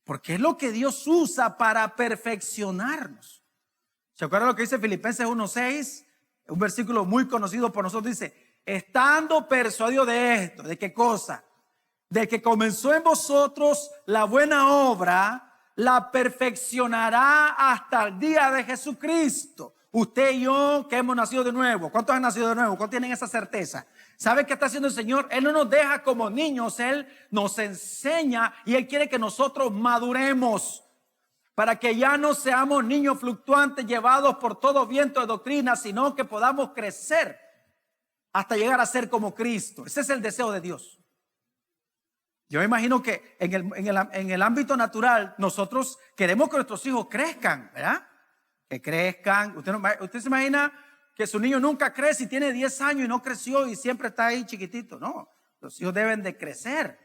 Porque es lo que Dios usa para perfeccionarnos. ¿Se acuerdan lo que dice Filipenses 1:6? Un versículo muy conocido por nosotros. Dice, estando persuadido de esto, ¿de qué cosa? De que comenzó en vosotros la buena obra, la perfeccionará hasta el día de Jesucristo. Usted y yo que hemos nacido de nuevo. ¿Cuántos han nacido de nuevo? ¿Cuántos tienen esa certeza? ¿Sabe qué está haciendo el Señor? Él no nos deja como niños. Él nos enseña y Él quiere que nosotros maduremos para que ya no seamos niños fluctuantes llevados por todo viento de doctrina, sino que podamos crecer hasta llegar a ser como Cristo. Ese es el deseo de Dios. Yo me imagino que en el ámbito natural nosotros queremos que nuestros hijos crezcan, ¿verdad? Que crezcan. Usted se imagina que su niño nunca crece y tiene 10 años y no creció y siempre está ahí chiquitito. No, los hijos deben de crecer.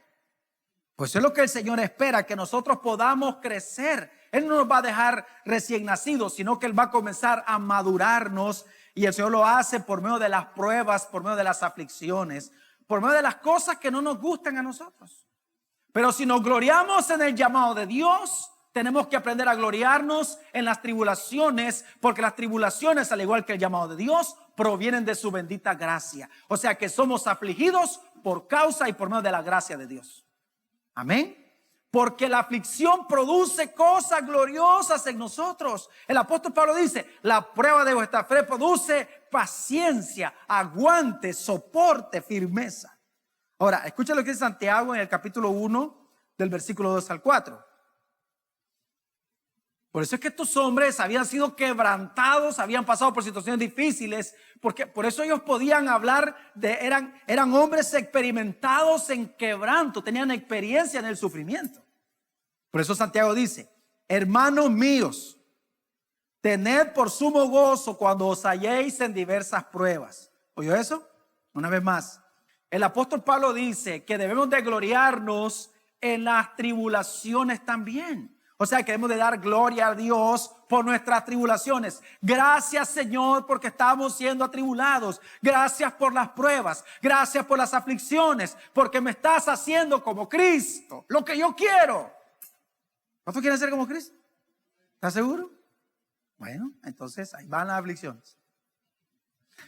Pues eso es lo que el Señor espera, que nosotros podamos crecer. Él no nos va a dejar recién nacidos, sino que Él va a comenzar a madurarnos. Y el Señor lo hace por medio de las pruebas, por medio de las aflicciones, por medio de las cosas que no nos gustan a nosotros. Pero si nos gloriamos en el llamado de Dios, tenemos que aprender a gloriarnos en las tribulaciones, porque las tribulaciones, al igual que el llamado de Dios, provienen de su bendita gracia. O sea que somos afligidos por causa y por medio de la gracia de Dios. Amén. Porque la aflicción produce cosas gloriosas en nosotros. El apóstol Pablo dice, la prueba de vuestra fe produce paciencia, aguante, soporte, firmeza. Ahora, escucha lo que dice Santiago en el capítulo 1 del versículo 2 al 4. Por eso es que estos hombres habían sido quebrantados, habían pasado por situaciones difíciles, porque por eso ellos podían hablar eran hombres experimentados en quebranto, tenían experiencia en el sufrimiento. Por eso Santiago dice, hermanos míos, tened por sumo gozo cuando os halléis en diversas pruebas. ¿Oyó eso? Una vez más. El apóstol Pablo dice que debemos de gloriarnos en las tribulaciones también. O sea, que debemos de dar gloria a Dios por nuestras tribulaciones. Gracias, Señor, porque estamos siendo atribulados. Gracias por las pruebas. Gracias por las aflicciones, porque me estás haciendo como Cristo, lo que yo quiero. ¿Cuántos quieren ser como Cristo? ¿Estás seguro? Bueno, entonces ahí van las aflicciones.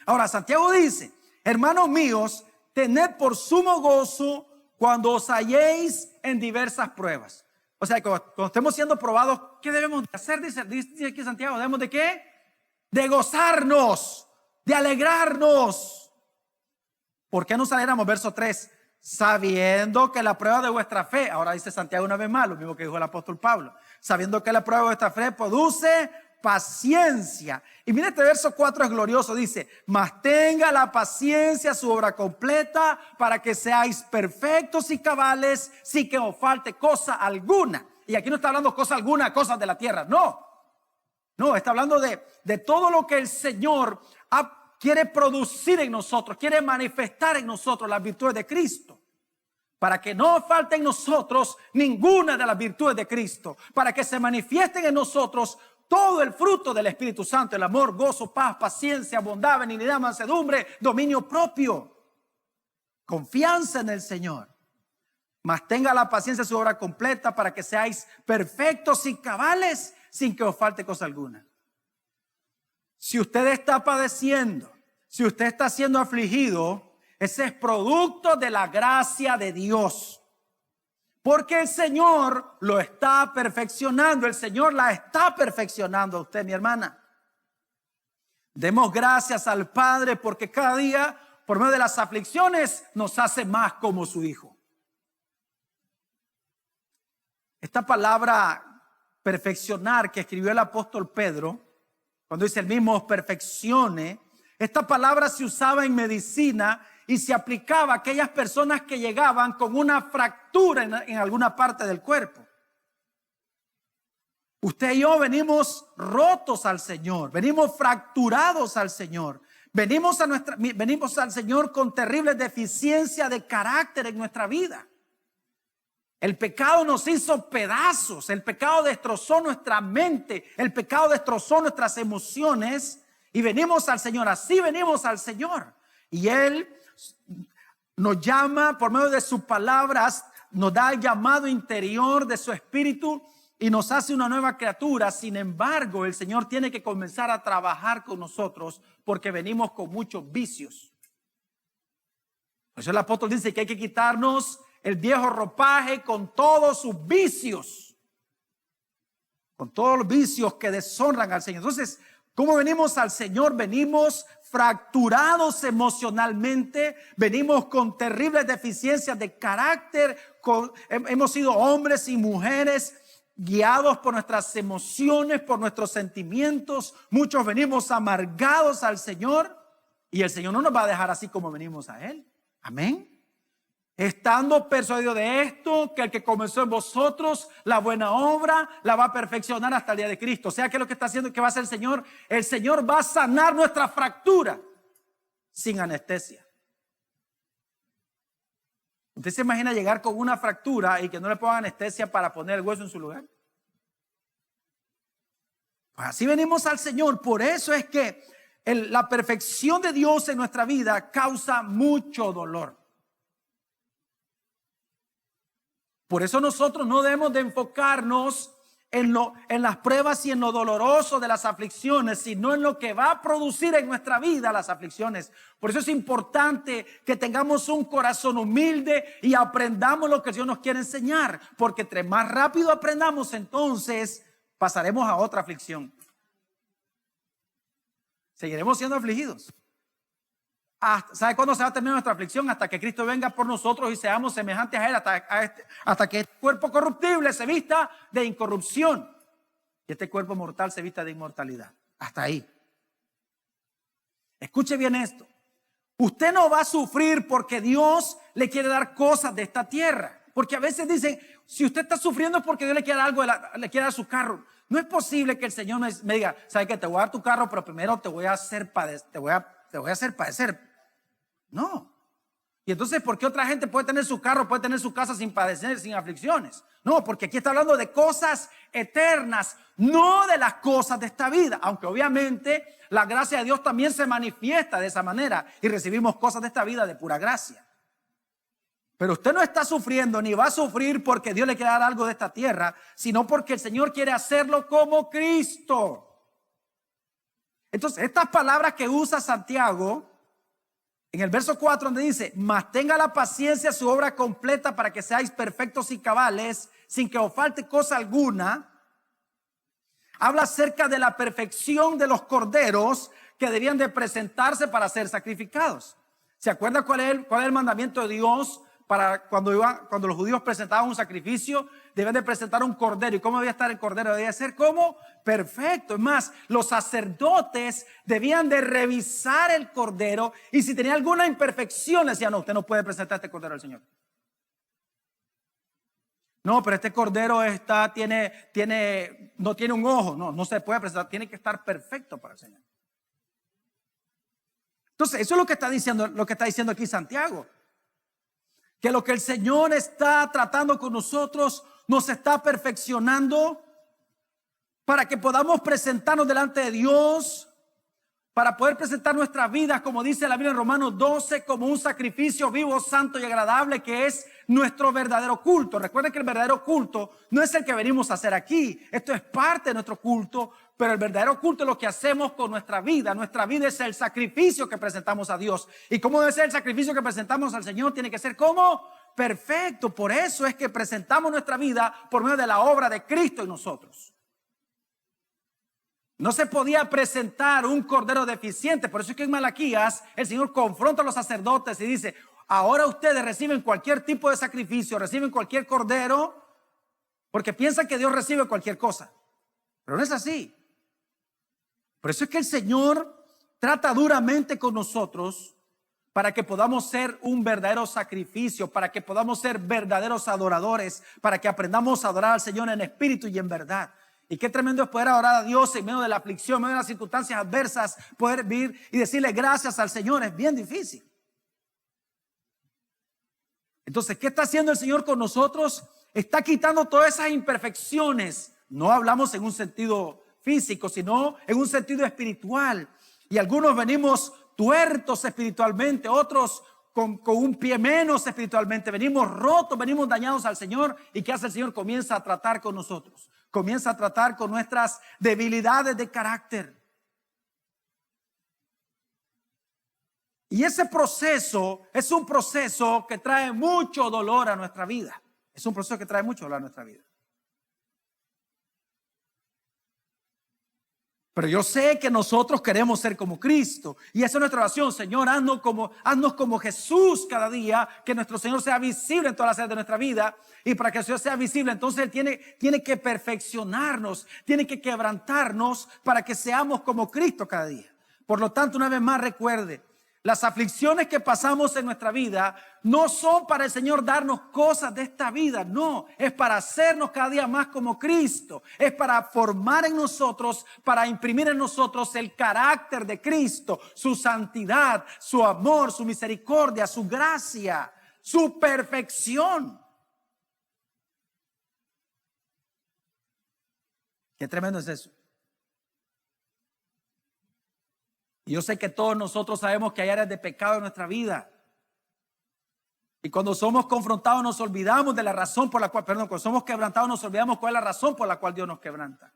Ahora, Santiago dice, hermanos míos, tened por sumo gozo cuando os halléis en diversas pruebas. O sea, cuando estemos siendo probados, ¿qué debemos de hacer? Dice aquí Santiago, ¿debemos de qué? De gozarnos, de alegrarnos. ¿Por qué nos alegramos? Verso 3, sabiendo que la prueba de vuestra fe, ahora dice Santiago una vez más, lo mismo que dijo el apóstol Pablo, sabiendo que la prueba de vuestra fe produce paciencia. Y mire, este verso 4 es glorioso, dice, mas tenga la paciencia su obra completa para que seáis perfectos y cabales sin que os falte cosa alguna. Y aquí no está hablando cosa alguna, cosas de la tierra, no, está hablando de todo lo que el Señor quiere producir en nosotros, quiere manifestar en nosotros las virtudes de Cristo. Para que no falte en nosotros ninguna de las virtudes de Cristo, para que se manifiesten en nosotros todo el fruto del Espíritu Santo, el amor, gozo, paz, paciencia, bondad, benignidad, mansedumbre, dominio propio, confianza en el Señor. Mas tenga la paciencia su obra completa para que seáis perfectos y cabales sin que os falte cosa alguna. Si usted está padeciendo, si usted está siendo afligido, ese es producto de la gracia de Dios. Porque el Señor lo está perfeccionando. El Señor la está perfeccionando a usted, mi hermana. Demos gracias al Padre porque cada día, por medio de las aflicciones, nos hace más como su Hijo. Esta palabra perfeccionar que escribió el apóstol Pedro, cuando dice el mismo os perfeccione, esta palabra se usaba en medicina y se aplicaba a aquellas personas que llegaban con una fractura en alguna parte del cuerpo. Usted y yo venimos rotos al Señor, venimos fracturados al Señor, venimos al Señor con terribles deficiencias de carácter en nuestra vida. El pecado nos hizo pedazos, el pecado destrozó nuestra mente, el pecado destrozó nuestras emociones y venimos al Señor, así venimos al Señor. Y Él nos llama por medio de sus palabras nos da el llamado interior de su espíritu y nos hace una nueva criatura. Sin embargo, el Señor tiene que comenzar a trabajar con nosotros porque venimos con muchos vicios. Por eso el apóstol dice que hay que quitarnos el viejo ropaje con todos sus vicios, con todos los vicios que deshonran al Señor. Entonces, ¿cómo venimos al Señor? Venimos fracturados emocionalmente, venimos con terribles deficiencias de carácter, hemos sido hombres y mujeres guiados por nuestras emociones, por nuestros sentimientos. Muchos venimos amargados al Señor y el Señor no nos va a dejar así como venimos a Él. Amén. Estando persuadido de esto, que el que comenzó en vosotros la buena obra la va a perfeccionar hasta el día de Cristo. O sea, que lo que está haciendo, que va a hacer el Señor va a sanar nuestra fractura sin anestesia. ¿Usted se imagina llegar con una fractura y que no le pongan anestesia para poner el hueso en su lugar? Pues así venimos al Señor. Por eso es que la perfección de Dios en nuestra vida causa mucho dolor. Por eso nosotros no debemos de enfocarnos en las pruebas y en lo doloroso de las aflicciones, sino en lo que va a producir en nuestra vida las aflicciones. Por eso es importante que tengamos un corazón humilde y aprendamos lo que Dios nos quiere enseñar, porque entre más rápido aprendamos, entonces pasaremos a otra aflicción. Seguiremos siendo afligidos. ¿Sabe cuándo se va a terminar nuestra aflicción? Hasta que Cristo venga por nosotros y seamos semejantes a Él, hasta que este cuerpo corruptible se vista de incorrupción y este cuerpo mortal se vista de inmortalidad. Hasta ahí. Escuche bien esto. Usted no va a sufrir porque Dios le quiere dar cosas de esta tierra. Porque a veces dicen, si usted está sufriendo es porque Dios le quiere dar algo, le quiere dar su carro. No es posible que el Señor me diga, ¿sabe qué? Te voy a dar tu carro, pero primero te voy a hacer padecer, te voy a hacer padecer. No. Y entonces, ¿por qué otra gente puede tener su carro, puede tener su casa sin padecer, sin aflicciones? No, porque aquí está hablando de cosas eternas, no de las cosas de esta vida. Aunque obviamente la gracia de Dios también se manifiesta de esa manera y recibimos cosas de esta vida de pura gracia. Pero usted no está sufriendo ni va a sufrir porque Dios le quiere dar algo de esta tierra, sino porque el Señor quiere hacerlo como Cristo. Entonces, estas palabras que usa Santiago en el verso 4, donde dice, mas tenga la paciencia su obra completa para que seáis perfectos y cabales, sin que os falte cosa alguna, habla acerca de la perfección de los corderos que debían de presentarse para ser sacrificados. ¿Se acuerda cuál es el mandamiento de Dios para cuando los judíos presentaban un sacrificio? Deben de presentar un cordero. ¿Y cómo debía estar el cordero? Debía ser como perfecto. Es más, los sacerdotes debían de revisar el cordero y si tenía alguna imperfección, le decían, no, usted no puede presentar este cordero al Señor. No, pero este cordero no tiene un ojo. No se puede presentar, tiene que estar perfecto para el Señor. Entonces, eso es lo que está diciendo aquí Santiago. Que lo que el Señor está tratando con nosotros nos está perfeccionando para que podamos presentarnos delante de Dios, para poder presentar nuestras vidas, como dice la Biblia en Romanos 12, como un sacrificio vivo, santo y agradable, que es nuestro verdadero culto. Recuerden que el verdadero culto no es el que venimos a hacer aquí. Esto es parte de nuestro culto, pero el verdadero culto es lo que hacemos con nuestra vida. Nuestra vida es el sacrificio que presentamos a Dios. ¿Y cómo debe ser el sacrificio que presentamos al Señor? Tiene que ser como perfecto. Por eso es que presentamos nuestra vida por medio de la obra de Cristo en nosotros. No se podía presentar un cordero deficiente. Por eso es que en Malaquías el Señor confronta a los sacerdotes y dice, ahora ustedes reciben cualquier tipo de sacrificio, reciben cualquier cordero, porque piensan que Dios recibe cualquier cosa. Pero no es así. Por eso es que el Señor trata duramente con nosotros para que podamos ser un verdadero sacrificio, para que podamos ser verdaderos adoradores, para que aprendamos a adorar al Señor en espíritu y en verdad. Y qué tremendo es poder adorar a Dios en medio de la aflicción, en medio de las circunstancias adversas, poder vivir y decirle gracias al Señor. Es bien difícil. Entonces, ¿qué está haciendo el Señor con nosotros? Está quitando todas esas imperfecciones. No hablamos en un sentido físico, sino en un sentido espiritual. Y algunos venimos tuertos espiritualmente, otros con un pie menos espiritualmente, venimos rotos, venimos dañados al Señor. ¿Y qué hace el Señor? Comienza a tratar con nosotros, comienza a tratar con nuestras debilidades de carácter. Y ese proceso es un proceso que trae mucho dolor a nuestra vida. Es un proceso que trae mucho dolor a nuestra vida. Pero yo sé que nosotros queremos ser como Cristo. Y esa es nuestra oración. Señor, haznos como Jesús cada día. Que nuestro Señor sea visible en todas las áreas de nuestra vida. Y para que el Señor sea visible, entonces Él tiene que perfeccionarnos. Tiene que quebrantarnos para que seamos como Cristo cada día. Por lo tanto, una vez más recuerde. Las aflicciones que pasamos en nuestra vida no son para el Señor darnos cosas de esta vida, no, es para hacernos cada día más como Cristo, es para formar en nosotros, para imprimir en nosotros el carácter de Cristo, su santidad, su amor, su misericordia, su gracia, su perfección. Qué tremendo es eso. Y yo sé que todos nosotros sabemos que hay áreas de pecado en nuestra vida. Y cuando somos confrontados nos olvidamos de la razón por la cual, cuando somos quebrantados nos olvidamos cuál es la razón por la cual Dios nos quebranta.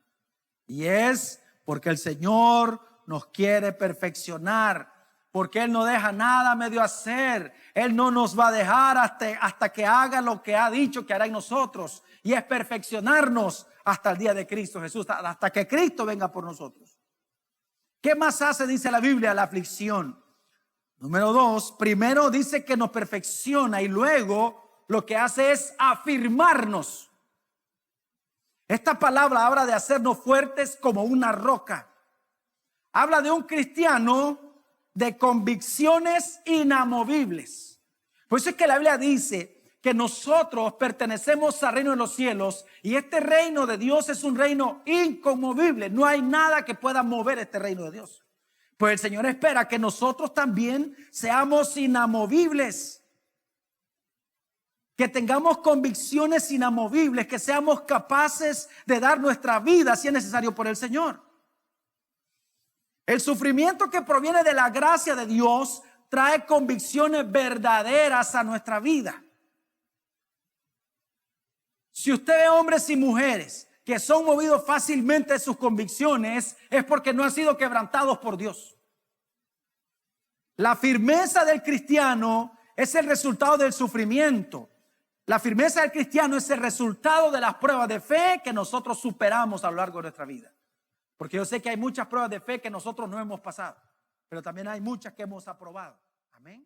Y es porque el Señor nos quiere perfeccionar. Porque Él no deja nada a medio hacer. Él no nos va a dejar hasta que haga lo que ha dicho que hará en nosotros. Y es perfeccionarnos hasta el día de Cristo Jesús. Hasta que Cristo venga por nosotros. ¿Qué más hace, dice la Biblia, la aflicción? Número 2, primero dice que nos perfecciona y luego lo que hace es afirmarnos. Esta palabra habla de hacernos fuertes como una roca. Habla de un cristiano de convicciones inamovibles. Por eso es que la Biblia dice que nosotros pertenecemos al reino de los cielos y este reino de Dios es un reino inconmovible. No hay nada que pueda mover este reino de Dios. Pues el Señor espera que nosotros también seamos inamovibles, que tengamos convicciones inamovibles, que seamos capaces de dar nuestra vida si es necesario por el Señor. El sufrimiento que proviene de la gracia de Dios trae convicciones verdaderas a nuestra vida. Si usted ve hombres y mujeres que son movidos fácilmente de sus convicciones, es porque no han sido quebrantados por Dios. La firmeza del cristiano es el resultado del sufrimiento. La firmeza del cristiano es el resultado de las pruebas de fe que nosotros superamos a lo largo de nuestra vida. Porque yo sé que hay muchas pruebas de fe que nosotros no hemos pasado, pero también hay muchas que hemos aprobado. Amén.